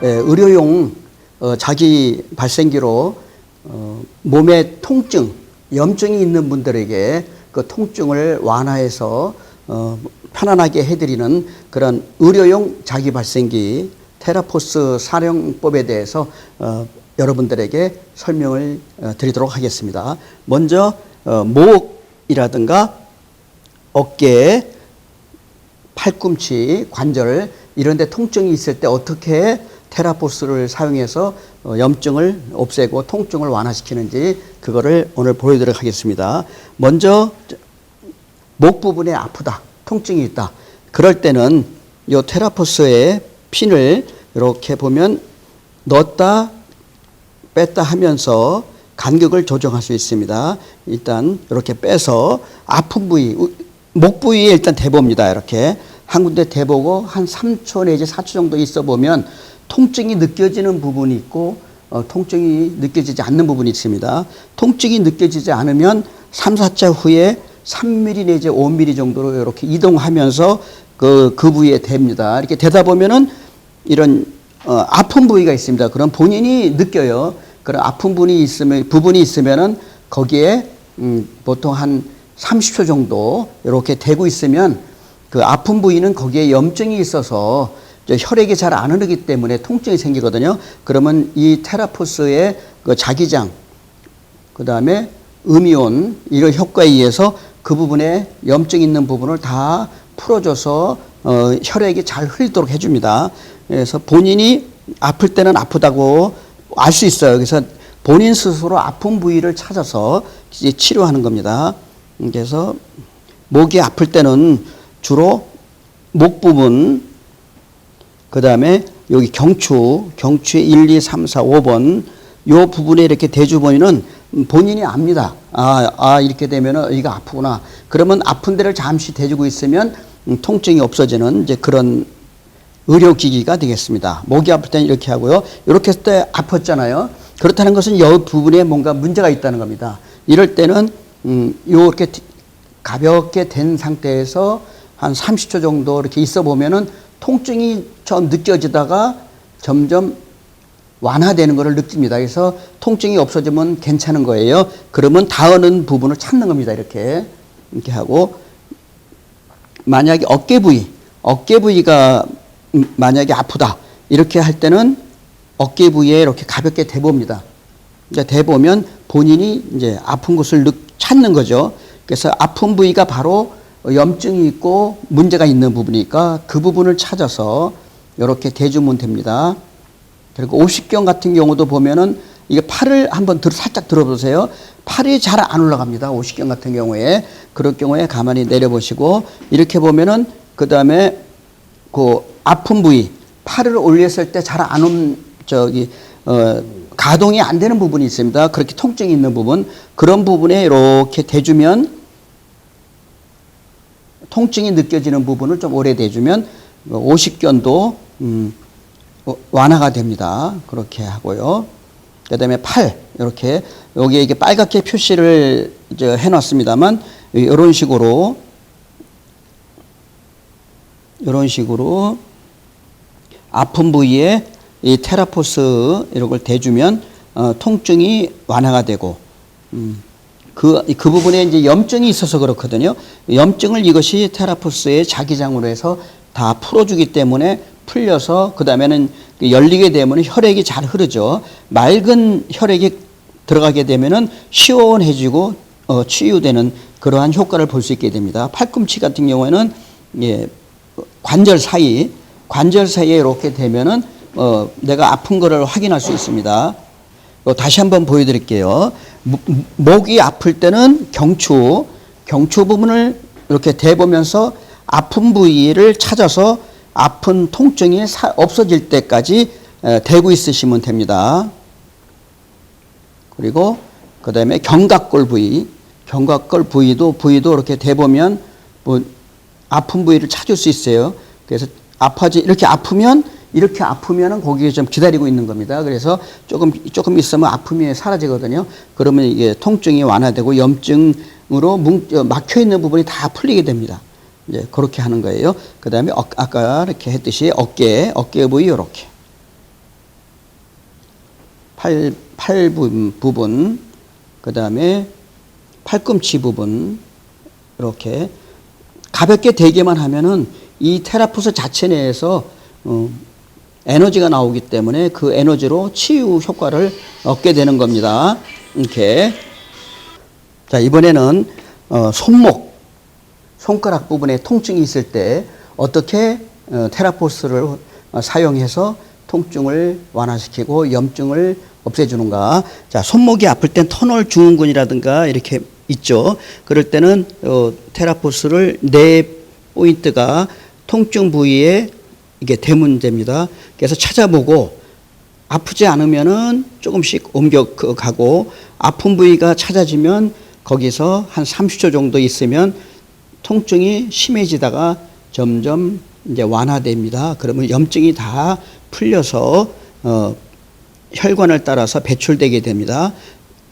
의료용 자기 발생기로 몸에 통증, 염증이 있는 분들에게 그 통증을 완화해서 편안하게 해드리는 그런 의료용 자기 발생기 테라포스 사용법에 대해서 여러분들에게 설명을 드리도록 하겠습니다. 먼저 목이라든가 어깨, 팔꿈치, 관절 이런 데 통증이 있을 때 어떻게 테라포스를 사용해서 염증을 없애고 통증을 완화시키는지 그거를 오늘 보여드리도록 하겠습니다. 먼저 목 부분에 아프다, 통증이 있다. 그럴 때는 이 테라포스에 핀을 이렇게 보면 넣었다 뺐다 하면서 간격을 조정할 수 있습니다. 일단 이렇게 빼서 아픈 부위, 목 부위에 일단 대봅니다. 이렇게 한 군데 대보고 한 3초 내지 4초 정도 있어 보면 통증이 느껴지는 부분이 있고 통증이 느껴지지 않는 부분이 있습니다. 통증이 느껴지지 않으면 3, 4차 후에 3mm 내지 5mm 정도로 이렇게 이동하면서 그 부위에 댑니다. 이렇게 대다 보면은 이런 아픈 부위가 있습니다. 그럼 본인이 느껴요. 그런 아픈 부분이 있으면은 거기에 보통 한 30초 정도 이렇게 대고 있으면 그 아픈 부위는 거기에 염증이 있어서 혈액이 잘 안 흐르기 때문에 통증이 생기거든요. 그러면 이 테라포스의 그 자기장, 그 다음에 음이온 이런 효과에 의해서 그 부분에 염증 있는 부분을 다 풀어줘서 혈액이 잘 흐르도록 해줍니다. 그래서 본인이 아플 때는 아프다고 알 수 있어요. 그래서 본인 스스로 아픈 부위를 찾아서 이제 치료하는 겁니다. 그래서 목이 아플 때는 주로 목 부분, 그 다음에 여기 경추의 1, 2, 3, 4, 5번 요 부분에 이렇게 대주 보이는 본인이 압니다. 이렇게 되면은 여기가 아프구나. 그러면 아픈 데를 잠시 대주고 있으면 통증이 없어지는 이제 그런 의료기기가 되겠습니다. 목이 아플 때는 이렇게 하고요. 이렇게 했을 때 아팠잖아요. 그렇다는 것은 이 부분에 뭔가 문제가 있다는 겁니다. 이럴 때는 이렇게 가볍게 된 상태에서 한 30초 정도 이렇게 있어 보면은 통증이 좀 느껴지다가 점점 완화되는 것을 느낍니다. 그래서 통증이 없어지면 괜찮은 거예요. 그러면 닿는 부분을 찾는 겁니다. 이렇게 하고 만약에 어깨 부위가 만약에 아프다 이렇게 할 때는 어깨 부위에 이렇게 가볍게 대봅니다. 이제 대보면 본인이 이제 아픈 곳을 찾는 거죠. 그래서 아픈 부위가 바로 염증이 있고 문제가 있는 부분이니까 그 부분을 찾아서 이렇게 대주면 됩니다. 그리고 오십견 같은 경우도 보면은 이게 팔을 한번 살짝 들어보세요. 팔이 잘 안 올라갑니다. 오십견 같은 경우에. 그럴 경우에 가만히 내려보시고 이렇게 보면은 그 다음에 그 아픈 부위 팔을 올렸을 때 잘 안 가동이 안 되는 부분이 있습니다. 그렇게 통증이 있는 부분 그런 부분에 이렇게 대주면 통증이 느껴지는 부분을 좀 오래 대주면 오십견도 완화가 됩니다. 그렇게 하고요. 그 다음에 팔 이렇게 여기에 이게 빨갛게 표시를 이제 해놨습니다만 이런 식으로 아픈 부위에 이 테라포스 이런 걸 대주면 통증이 완화가 되고 그 부분에 이제 염증이 있어서 그렇거든요. 염증을 이것이 테라포스의 자기장으로 해서 다 풀어주기 때문에 풀려서 그 다음에는 열리게 되면 혈액이 잘 흐르죠. 맑은 혈액이 들어가게 되면은 시원해지고 치유되는 그러한 효과를 볼 수 있게 됩니다. 팔꿈치 같은 경우에는 관절 사이에 이렇게 되면은 내가 아픈 거를 확인할 수 있습니다. 다시 한번 보여드릴게요. 목이 아플 때는 경추 부분을 이렇게 대보면서 아픈 부위를 찾아서 아픈 통증이 없어질 때까지 대고 있으시면 됩니다. 그리고 그 다음에 견갑골 부위도 이렇게 대보면 뭐 아픈 부위를 찾을 수 있어요. 그래서 이렇게 아프면은 거기에 좀 기다리고 있는 겁니다. 그래서 조금 있으면 아픔이 사라지거든요. 그러면 이게 통증이 완화되고 염증으로 막혀 있는 부분이 다 풀리게 됩니다. 이제 그렇게 하는 거예요. 그 다음에 아까 이렇게 했듯이 어깨 부위 이렇게. 팔 부분, 그 다음에 팔꿈치 부분, 이렇게 가볍게 대기만 하면은 이 테라포스 자체 내에서 에너지가 나오기 때문에 그 에너지로 치유 효과를 얻게 되는 겁니다. 이렇게. 자, 이번에는 손가락 부분에 통증이 있을 때 어떻게 테라포스를 사용해서 통증을 완화시키고 염증을 없애주는가. 자, 손목이 아플 땐 터널 증후군이라든가 이렇게 있죠. 그럴 때는 테라포스를 4포인트가 통증 부위에 이게 대면 됩니다. 그래서 찾아보고 아프지 않으면은 조금씩 옮겨가고 아픈 부위가 찾아지면 거기서 한 30초 정도 있으면 통증이 심해지다가 점점 이제 완화됩니다. 그러면 염증이 다 풀려서 혈관을 따라서 배출되게 됩니다.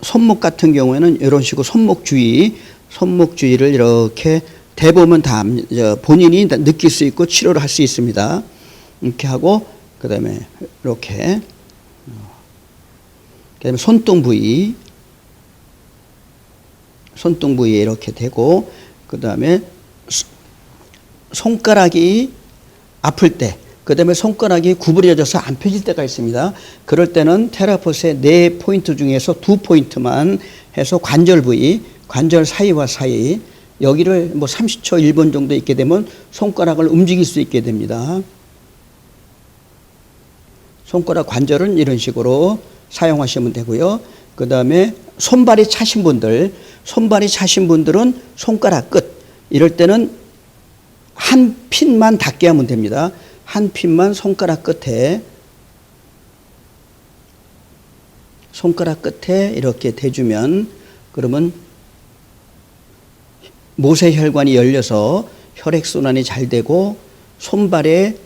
손목 같은 경우에는 이런 식으로 손목 주위를 이렇게 대보면 다 본인이 느낄 수 있고 치료를 할 수 있습니다. 이렇게 하고 그다음에 이렇게 그다음에 손등 부위에 이렇게 대고 그다음에 손가락이 아플 때 그다음에 손가락이 구부려져서 안 펴질 때가 있습니다. 그럴 때는 테라포스의 4포인트 중에서 2포인트만 해서 관절 부위, 관절 사이와 사이 여기를 뭐 30초 1분 정도 있게 되면 손가락을 움직일 수 있게 됩니다. 손가락 관절은 이런 식으로 사용하시면 되고요. 그 다음에 손발이 차신 분들은 손가락 끝 이럴 때는 한 핀만 닿게 하면 됩니다. 한 핀만 손가락 끝에 이렇게 대주면 그러면 모세혈관이 열려서 혈액순환이 잘 되고 손발에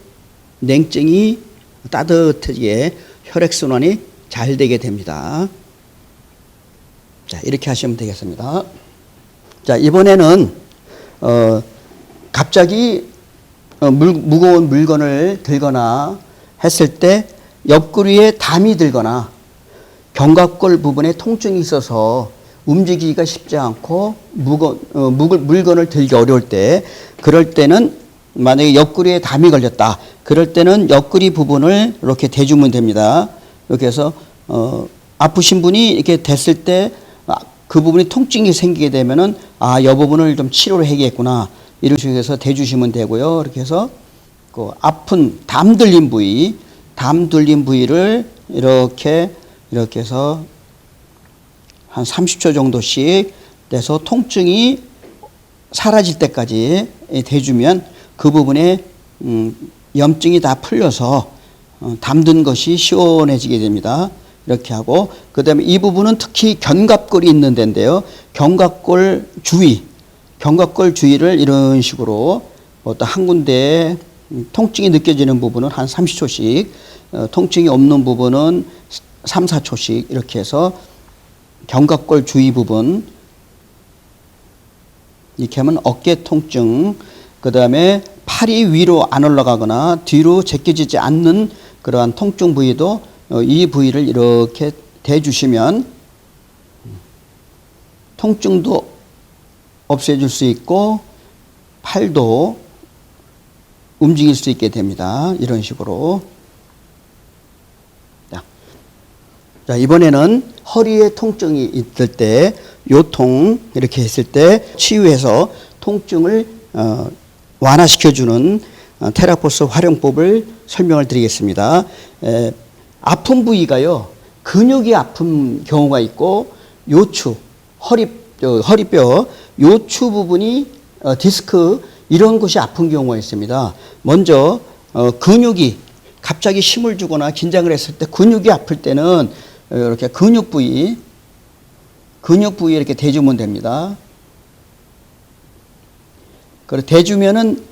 냉증이 따뜻하게 혈액순환이 잘 되게 됩니다. 자, 이렇게 하시면 되겠습니다. 자, 이번에는 갑자기 무거운 물건을 들거나 했을 때 옆구리에 담이 들거나 견갑골 부분에 통증이 있어서 움직이기가 쉽지 않고 물건을 들기 어려울 때 그럴 때는 만약에 옆구리에 담이 걸렸다. 그럴 때는 옆구리 부분을 이렇게 대주면 됩니다. 이렇게 해서 아프신 분이 이렇게 됐을 때 그 부분이 통증이 생기게 되면은 이 부분을 좀 치료를 해야겠구나. 이런 식으로 해서 대주시면 되고요. 이렇게 해서 그 아픈 담 들린 부위를 이렇게 해서 한 30초 정도씩 내서 통증이 사라질 때까지 대주면 그 부분에 염증이 다 풀려서 담든 것이 시원해지게 됩니다. 이렇게 하고 그 다음에 이 부분은 특히 견갑골이 있는 데인데요. 견갑골 주위를 이런 식으로 어떤 한 군데에 통증이 느껴지는 부분은 한 30초씩 통증이 없는 부분은 3, 4초씩 이렇게 해서 견갑골 주위 부분 이렇게 하면 어깨 통증 그 다음에 팔이 위로 안 올라가거나 뒤로 제껴지지 않는 그러한 통증 부위도 이 부위를 이렇게 대주시면 통증도 없애줄 수 있고 팔도 움직일 수 있게 됩니다. 이런 식으로. 자, 이번에는 허리에 통증이 있을 때 요통 이렇게 했을 때 치유해서 통증을 완화시켜주는 테라포스 활용법을 설명을 드리겠습니다. 아픈 부위가요. 근육이 아픈 경우가 있고 요추, 허리뼈, 요추 부분이 디스크 이런 곳이 아픈 경우가 있습니다. 먼저 근육이 갑자기 힘을 주거나 긴장을 했을 때 근육이 아플 때는 이렇게 근육 부위에 이렇게 대주면 됩니다. 그리고 대주면은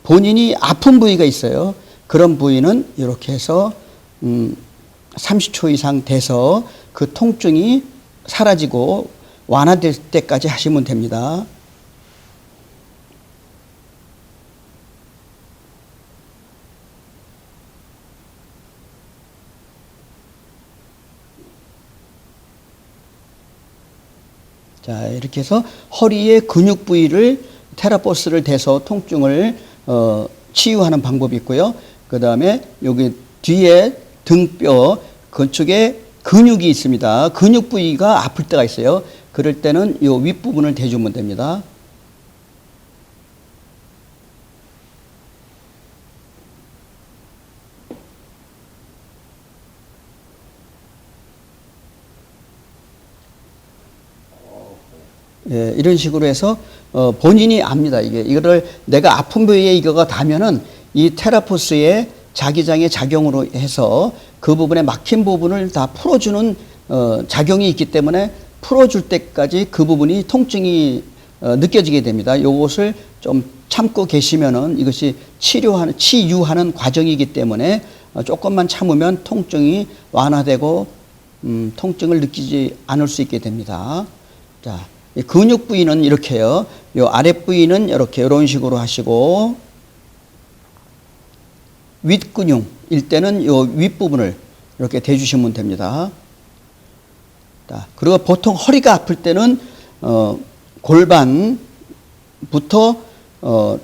본인이 아픈 부위가 있어요. 그런 부위는 이렇게 해서 30초 이상 돼서 그 통증이 사라지고 완화될 때까지 하시면 됩니다. 자, 이렇게 해서 허리의 근육 부위를 테라포스를 대서 통증을 치유하는 방법이 있고요. 그 다음에 여기 뒤에 등뼈 그쪽에 근육이 있습니다. 근육 부위가 아플 때가 있어요. 그럴 때는 이 윗부분을 대주면 됩니다. 예, 이런 식으로 해서 본인이 압니다. 이거를 내가 아픈 부위에 이거가 닿으면은 이 테라포스의 자기장의 작용으로 해서 그 부분에 막힌 부분을 다 풀어주는 작용이 있기 때문에 풀어줄 때까지 그 부분이 통증이 느껴지게 됩니다. 요것을 좀 참고 계시면은 이것이 치유하는 과정이기 때문에 조금만 참으면 통증이 완화되고 통증을 느끼지 않을 수 있게 됩니다. 자. 근육 부위는 이렇게요. 요 아랫 부위는 이런 식으로 하시고 윗근육일 때는 요 윗부분을 이렇게 대주시면 됩니다. 자, 그리고 보통 허리가 아플 때는 골반부터 요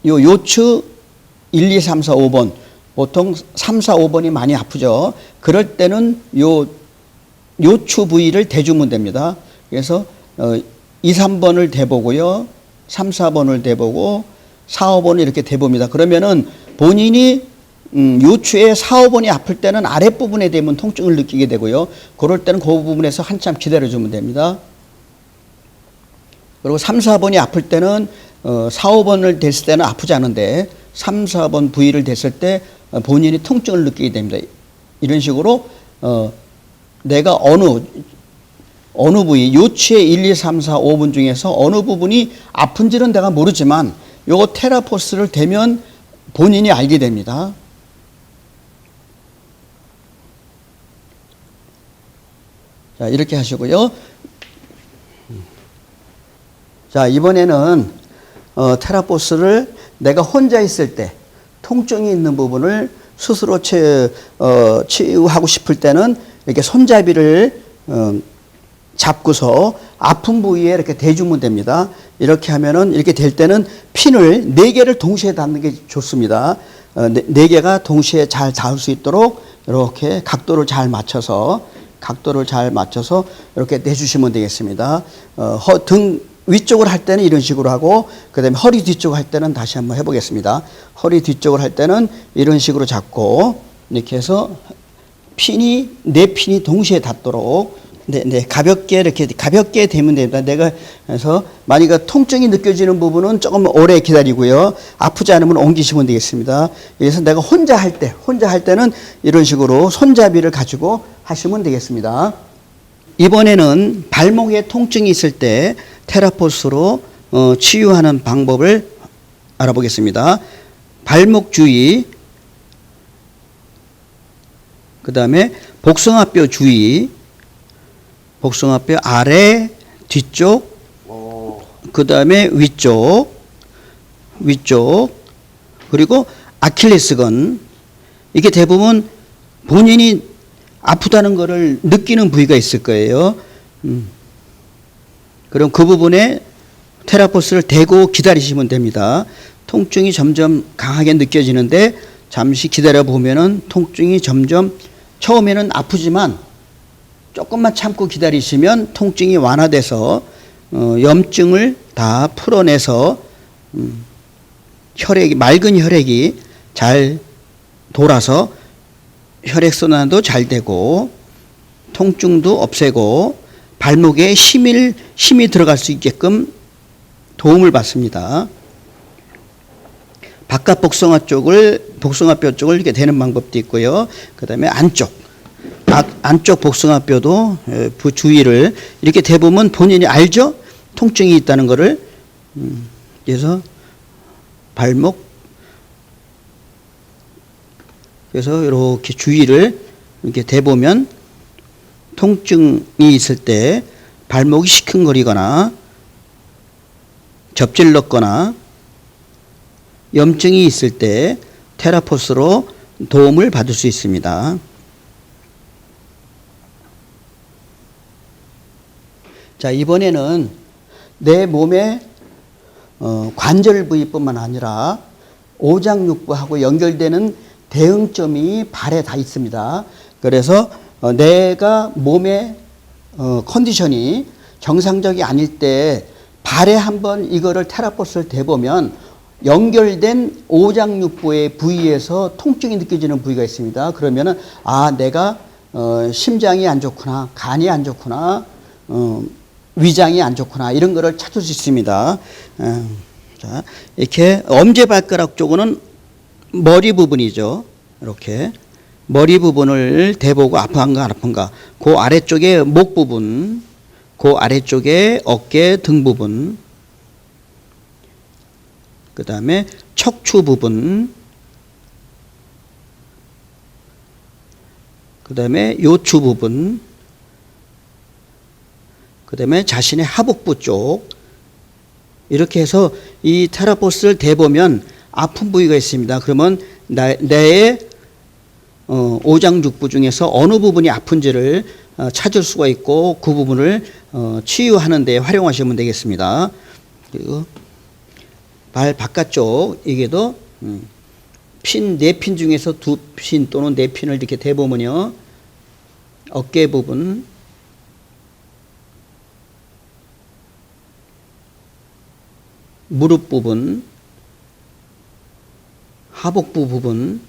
요추 1, 2, 3, 4, 5번 보통 3, 4, 5번이 많이 아프죠. 그럴 때는 요 요추 부위를 대주면 됩니다. 그래서 2, 3번을 대보고요. 3, 4번을 대보고 4, 5번을 이렇게 대봅니다. 그러면은 본인이 요추의 4, 5번이 아플 때는 아랫부분에 대면 통증을 느끼게 되고요. 그럴 때는 그 부분에서 한참 기다려주면 됩니다. 그리고 3, 4번이 아플 때는 4, 5번을 댔을 때는 아프지 않은데 3, 4번 부위를 댔을 때 본인이 통증을 느끼게 됩니다. 이런 식으로 내가 어느 부위, 요추의 1, 2, 3, 4, 5분 중에서 어느 부분이 아픈지는 내가 모르지만 요거 테라포스를 대면 본인이 알게 됩니다. 자, 이렇게 하시고요. 자, 이번에는 테라포스를 내가 혼자 있을 때 통증이 있는 부분을 스스로 치유하고 싶을 때는 이렇게 손잡이를 잡고서 아픈 부위에 이렇게 대주면 됩니다. 이렇게 하면은 이렇게 될 때는 핀을 4개를 동시에 닿는 게 좋습니다. 4개가 동시에 잘 닿을 수 있도록 이렇게 각도를 잘 맞춰서 이렇게 내주시면 되겠습니다. 등 위쪽을 할 때는 이런 식으로 하고 그 다음에 허리 뒤쪽을 할 때는 다시 한번 해보겠습니다. 허리 뒤쪽을 할 때는 이런 식으로 잡고 이렇게 해서 핀이 4핀이 동시에 닿도록 가볍게 이렇게 가볍게 대면 됩니다. 내가 그래서 만약에 통증이 느껴지는 부분은 조금 오래 기다리고요. 아프지 않으면 옮기시면 되겠습니다. 그래서 내가 혼자 할 때는 이런 식으로 손잡이를 가지고 하시면 되겠습니다. 이번에는 발목에 통증이 있을 때 테라포스로 치유하는 방법을 알아보겠습니다. 발목 주위, 그 다음에 복숭아뼈 주위, 복숭아뼈 아래, 뒤쪽, 그 다음에 위쪽, 그리고 아킬레스건. 이게 대부분 본인이 아프다는 것을 느끼는 부위가 있을 거예요. 그럼 그 부분에 테라포스를 대고 기다리시면 됩니다. 통증이 점점 강하게 느껴지는데 잠시 기다려 보면은 통증이 점점 처음에는 아프지만 조금만 참고 기다리시면 통증이 완화돼서 염증을 다 풀어내서 맑은 혈액이 잘 돌아서 혈액순환도 잘 되고 통증도 없애고 발목에 힘이 들어갈 수 있게끔 도움을 받습니다. 바깥 복숭아뼈 쪽을 이렇게 대는 방법도 있고요. 그 다음에 안쪽 복숭아뼈도 주위를 이렇게 대보면 본인이 알죠? 통증이 있다는 것을. 그래서 그래서 이렇게 주위를 이렇게 대보면 통증이 있을 때 발목이 시큰거리거나 접질렀거나 염증이 있을 때 테라포스로 도움을 받을 수 있습니다. 자, 이번에는 내 몸의 관절 부위뿐만 아니라 오장육부하고 연결되는 대응점이 발에 다 있습니다. 그래서 내가 몸의 컨디션이 정상적이 아닐 때 발에 한번 이거를 테라포스를 대보면 연결된 오장육부의 부위에서 통증이 느껴지는 부위가 있습니다. 그러면은 내가 심장이 안 좋구나, 간이 안 좋구나, 위장이 안 좋구나, 이런 거를 찾을 수 있습니다. 자, 이렇게 엄지발가락 쪽은 머리 부분이죠. 이렇게 머리 부분을 대보고 아픈가 안 아픈가. 그 아래쪽에 목 부분, 그 아래쪽에 어깨 등 부분, 그 다음에 척추 부분, 그 다음에 요추 부분, 그 다음에 자신의 하복부 쪽, 이렇게 해서 이 테라포스를 대보면 아픈 부위가 있습니다. 그러면 내 오장육부 중에서 어느 부분이 아픈지를 찾을 수가 있고 그 부분을 치유하는 데 활용하시면 되겠습니다. 그리고 발 바깥쪽, 이게도 핀, 4핀 중에서 2핀 또는 4핀을 이렇게 대보면요, 어깨 부분, 무릎 부분, 하복부 부분,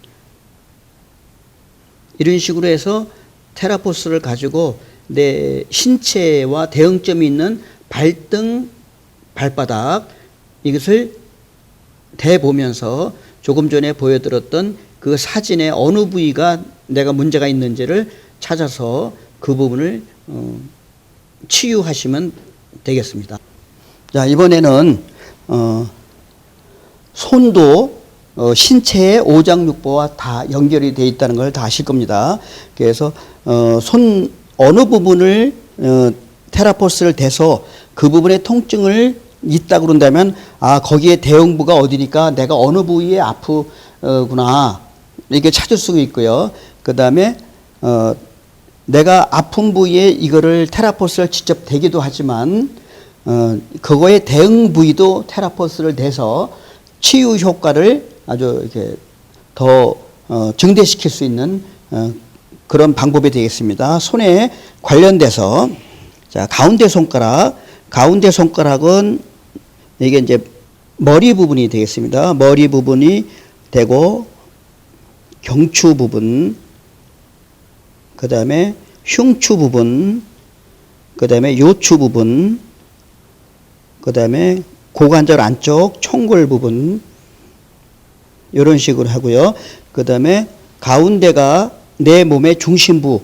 이런 식으로 해서 테라포스를 가지고 내 신체와 대응점이 있는 발등, 발바닥, 이것을 대보면서 조금 전에 보여드렸던 그 사진의 어느 부위가 내가 문제가 있는지를 찾아서 그 부분을 치유하시면 되겠습니다. 자, 이번에는 손도 신체의 오장육부와 다 연결이 되어 있다는 걸 다 아실 겁니다. 그래서 손 어느 부분을 테라포스를 대서 그 부분의 통증을 있다 그런다면 거기에 대응부가 어디니까 내가 어느 부위에 아프구나, 이렇게 찾을 수가 있고요. 그 다음에 내가 아픈 부위에 이거를 테라포스를 직접 대기도 하지만 그거의 대응 부위도 테라포스를 대서 치유 효과를 아주 이렇게 더 증대시킬 수 있는 그런 방법이 되겠습니다. 손에 관련돼서, 자, 가운데 손가락은 이게 이제 머리 부분이 되겠습니다. 머리 부분이 되고 경추 부분, 그 다음에 흉추 부분, 그 다음에 요추 부분, 그 다음에 고관절 안쪽 총골 부분, 이런 식으로 하고요. 그 다음에 가운데가 내 몸의 중심부,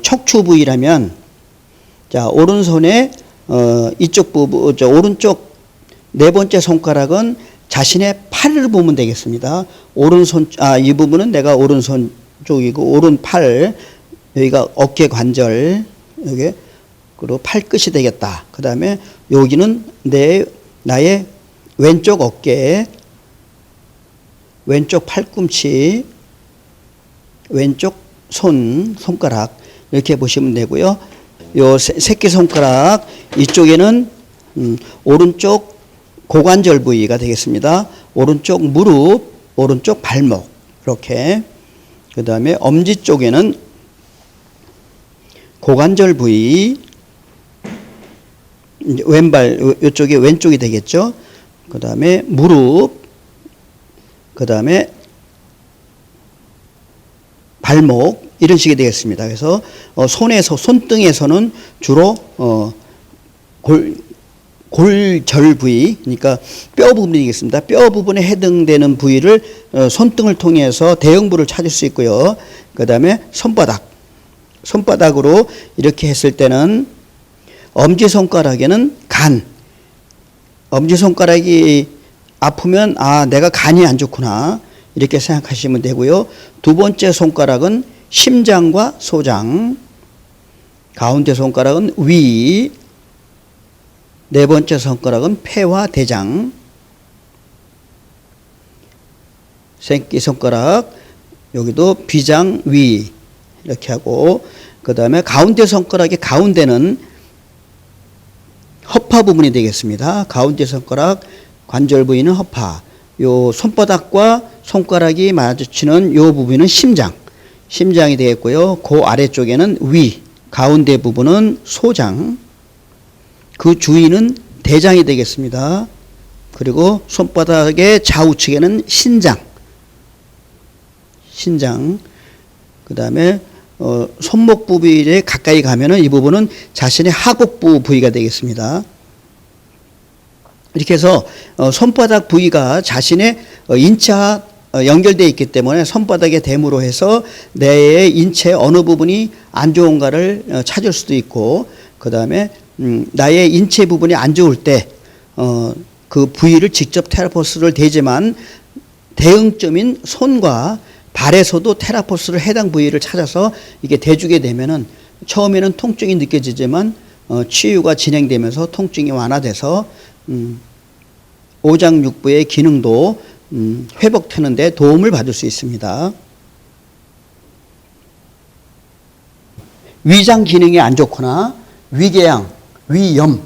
척추 부위라면, 자, 오른손에 이쪽 부분, 오른쪽 4번째 손가락은 자신의 팔을 보면 되겠습니다. 오른손, 이 부분은 내가 오른손 쪽이고, 오른팔, 여기가 어깨 관절, 여기, 그리고 팔끝이 되겠다. 그 다음에 여기는 나의 왼쪽 어깨, 왼쪽 팔꿈치, 왼쪽 손가락, 이렇게 보시면 되고요. 요 새끼손가락, 이쪽에는 오른쪽 고관절 부위가 되겠습니다. 오른쪽 무릎, 오른쪽 발목, 이렇게. 그 다음에 엄지 쪽에는 고관절 부위, 왼발, 이쪽이 왼쪽이 되겠죠. 그 다음에 무릎, 그 다음에 발목, 이런 식이 되겠습니다. 그래서 손등에서는 주로 골절 부위, 그러니까 뼈 부분이 되겠습니다. 뼈 부분에 해당되는 부위를 손등을 통해서 대응부를 찾을 수 있고요. 그 다음에 손바닥으로 이렇게 했을 때는 엄지손가락에는 간, 엄지손가락이 아프면 내가 간이 안 좋구나, 이렇게 생각하시면 되고요. 2번째 손가락은 심장과 소장, 가운데 손가락은 위, 4번째 손가락은 폐와 대장, 새끼손가락 여기도 비장, 위, 이렇게 하고, 그 다음에 가운데 손가락의 가운데는 허파 부분이 되겠습니다. 가운데 손가락 관절 부위는 허파, 요 손바닥과 손가락이 마주치는 요 부분은 심장이 되겠고요. 그 아래쪽에는 위, 가운데 부분은 소장, 그 주위는 대장이 되겠습니다. 그리고 손바닥의 좌우측에는 신장, 그 다음에 손목 부위에 가까이 가면은 이 부분은 자신의 하곡부 부위가 되겠습니다. 이렇게 해서 손바닥 부위가 자신의 인체와 연결되어 있기 때문에 손바닥에 댐으로 해서 내 인체 어느 부분이 안 좋은가를 찾을 수도 있고, 그 다음에 나의 인체 부분이 안 좋을 때 그 부위를 직접 테라포스를 대지만 대응점인 손과 발에서도 테라포스를 해당 부위를 찾아서 이게 대주게 되면은 처음에는 통증이 느껴지지만 치유가 진행되면서 통증이 완화돼서 오장육부의 기능도 회복되는 데 도움을 받을 수 있습니다. 위장 기능이 안 좋거나 위궤양, 위염,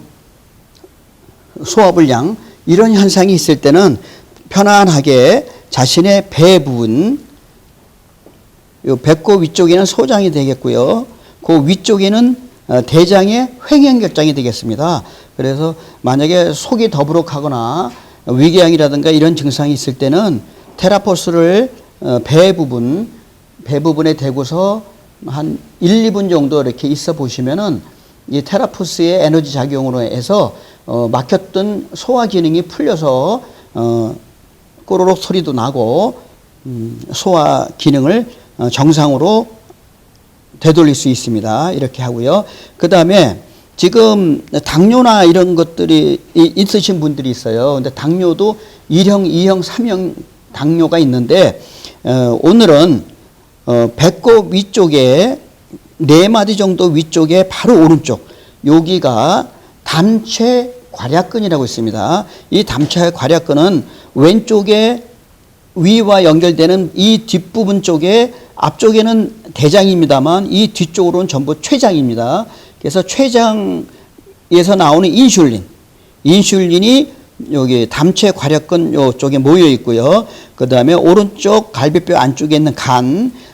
소화불량 이런 현상이 있을 때는 편안하게 자신의 배 부분, 요 배꼽 위쪽에는 소장이 되겠고요. 그 위쪽에는 대장의 횡행결장이 되겠습니다. 그래서 만약에 속이 더부룩하거나 위궤양이라든가 이런 증상이 있을 때는 테라포스를 배 부분에 대고서 한 1, 2분 정도 이렇게 있어 보시면은 이 테라포스의 에너지 작용으로 해서 막혔던 소화 기능이 풀려서 꼬르륵 소리도 나고 소화 기능을 정상으로 되돌릴 수 있습니다. 이렇게 하고요. 그 다음에 지금 당뇨나 이런 것들이 있으신 분들이 있어요. 근데 당뇨도 1형, 2형, 3형 당뇨가 있는데 오늘은 배꼽 위쪽에 4마디 정도 위쪽에 바로 오른쪽 여기가 담채괄약근이라고 있습니다. 이 담채괄약근은 왼쪽에 위와 연결되는 이 뒷부분 쪽에 앞쪽에는 대장입니다만 이 뒤쪽으로는 전부 췌장입니다. 그래서 췌장에서 나오는 인슐린이 여기 담채괄약근 요쪽에 모여 있고요. 그 다음에 오른쪽 갈비뼈 안쪽에 있는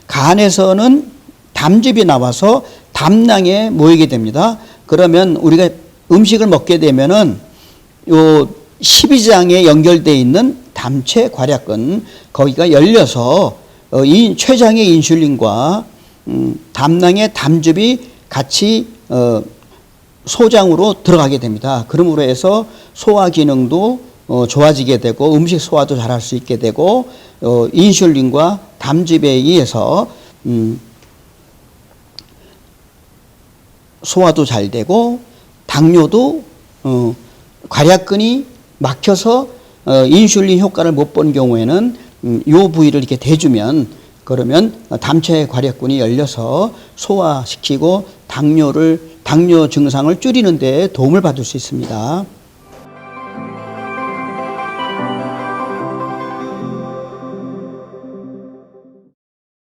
간에서는 담즙이 나와서 담낭에 모이게 됩니다. 그러면 우리가 음식을 먹게 되면은 요 12장에 연결되어 있는 담채괄약근 거기가 열려서 이 췌장의 인슐린과 담낭의 담즙이 같이 소장으로 들어가게 됩니다. 그러므로 해서 소화 기능도 좋아지게 되고 음식 소화도 잘할 수 있게 되고 인슐린과 담즙에 의해서 소화도 잘 되고 당뇨도 괄약근이 막혀서 인슐린 효과를 못 본 경우에는 이 부위를 이렇게 대주면 그러면 담채괄약근이 열려서 소화시키고 당뇨 증상을 줄이는 데 도움을 받을 수 있습니다.